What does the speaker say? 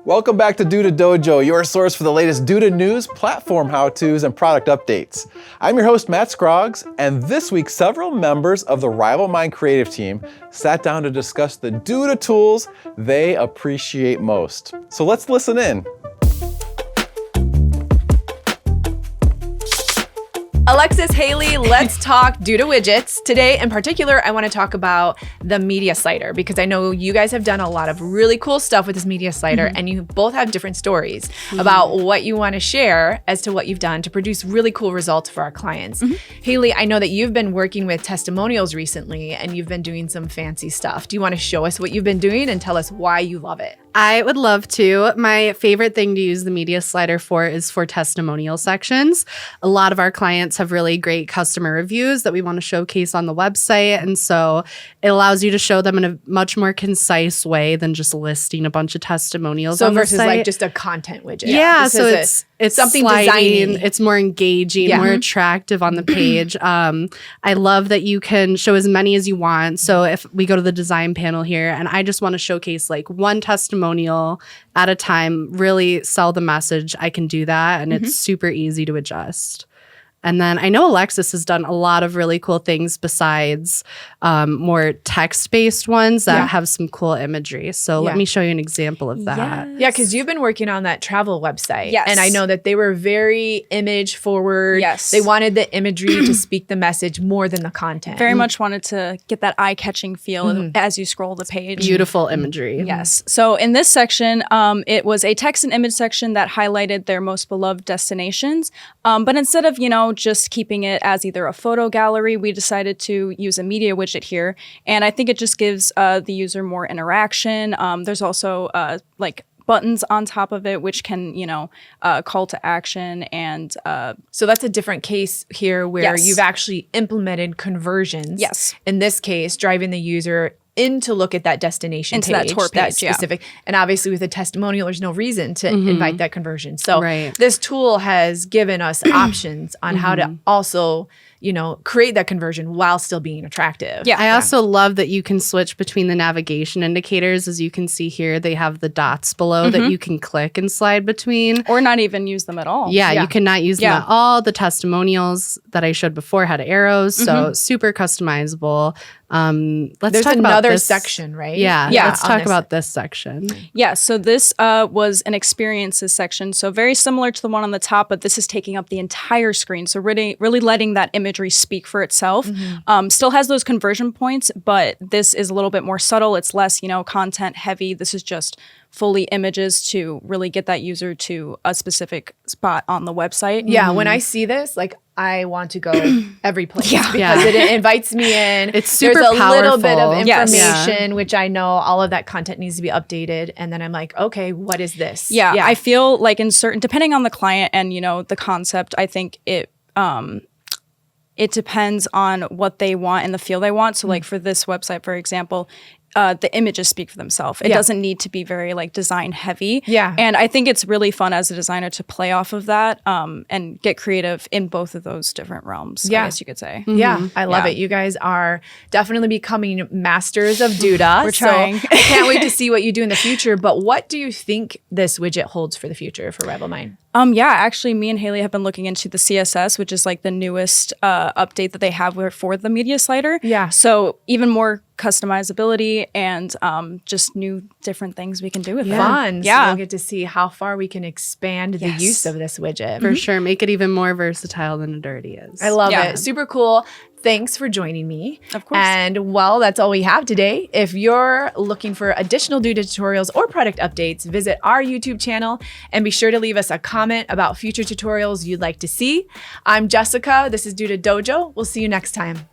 Welcome back to Duda Dojo, your source for the latest Duda news, platform how-tos, and product updates. I'm your host, Matt Scroggs, and this week, several members of the RivalMind creative team sat down to discuss the Duda tools they appreciate most. So let's listen in. Alexis, Haley, let's talk Duda widgets. Today, in particular, I want to talk about the media slider because I know you guys have done a lot of really cool stuff with this media slider and you both have different stories about what you want to share as to what you've done to produce really cool results for our clients. Haley, I know that you've been working with testimonials recently and you've been doing some fancy stuff. Do you want to show us what you've been doing and tell us why you love it? I would love to. My favorite thing to use the media slider for is for testimonial sections. A lot of our clients have really great customer reviews that we want to showcase on the website. And so it allows you to show them in a much more concise way than just listing a bunch of testimonials on the versus site. like just a content widget. Yeah, so it's something sliding, designy. it's more engaging, more attractive on the page. I love that you can show as many as you want. So if we go to the design panel here and I just want to showcase like one testimonial at a time, really sell the message, I can do that. And it's super easy to adjust. And then I know Alexis has done a lot of really cool things besides more text-based ones that have some cool imagery. So let me show you an example of that. Yeah, because you've been working on that travel website. Yes. And I know that they were very image forward. Yes. They wanted the imagery to speak the message more than the content. Very much wanted to get that eye-catching feel as you scroll the page. Beautiful imagery. Yes. So in this section, it was a text and image section that highlighted their most beloved destinations. But instead of, just keeping it as either a photo gallery, we decided to use a media widget here. And I think it just gives the user more interaction. There's also like buttons on top of it, which can, call to action. And so that's a different case here where you've actually implemented conversions. Yes. In this case, driving the user in to look at that destination into page, that tour page, specific. And obviously with a testimonial, there's no reason to invite that conversion. So this tool has given us options on how to also, create that conversion while still being attractive. Yeah. I also love that you can switch between the navigation indicators. As you can see here, they have the dots below that you can click and slide between. Or not even use them at all. Yeah, you cannot use them at all. The testimonials that I showed before had arrows, so super customizable. There's talk about another this section, right? Yeah, let's talk about this section. Yeah, so this was an experiences section. So very similar to the one on the top, but this is taking up the entire screen. So really letting that imagery speak for itself. Still has those conversion points, but this is a little bit more subtle. It's less, content heavy. This is just fully images to really get that user to a specific spot on the website. Yeah, when I see this, I want to go every place because it invites me in. It's super There's a powerful. little bit of information, which I know all of that content needs to be updated. And then I'm like, okay, what is this? Yeah, I feel like in certain, depending on the client and, the concept, I think it depends on what they want and the feel they want. So like for this website, for example, the images speak for themselves. It doesn't need to be very design heavy. Yeah. And I think it's really fun as a designer to play off of that and get creative in both of those different realms, I guess you could say. Yeah, I love it. You guys are definitely becoming masters of Duda. We're trying. So I can't wait to see what you do in the future. But what do you think this widget holds for the future for RivalMind? Actually, me and Haley have been looking into the CSS, which is the newest update that they have for the media slider. Yeah. So even more customizability and just new different things we can do with it. Fun. Yeah. So we'll get to see how far we can expand the use of this widget. For sure. Make it even more versatile than it already is. I love it. Super cool. Thanks for joining me. Of course. And that's all we have today. If you're looking for additional Duda tutorials or product updates, visit our YouTube channel and be sure to leave us a comment about future tutorials you'd like to see. I'm Jessica. This is Duda Dojo. We'll see you next time.